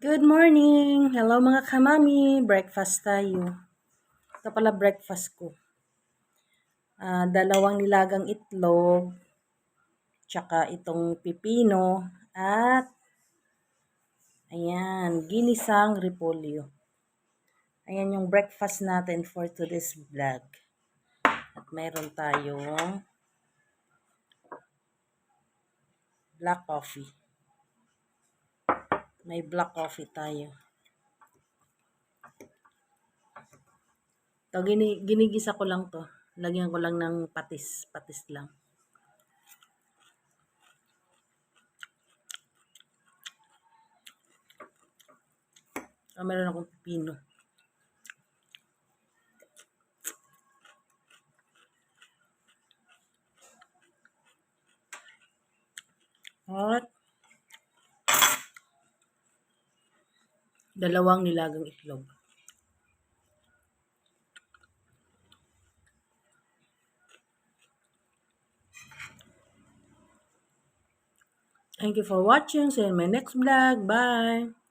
Good morning! Hello mga kamami! Breakfast tayo. Ito pala breakfast ko. Dalawang nilagang itlog, tsaka itong pipino, at ayan, ginisang repolyo. Ayan yung breakfast natin for today's vlog. At mayroon tayong black coffee. May black coffee tayo. Ito, ginigisa ko lang to. Lagyan ko lang ng patis. Patis lang. Meron akong pipino. At dalawang nilagang itlog. Thank you for watching. See you in my next vlog. Bye!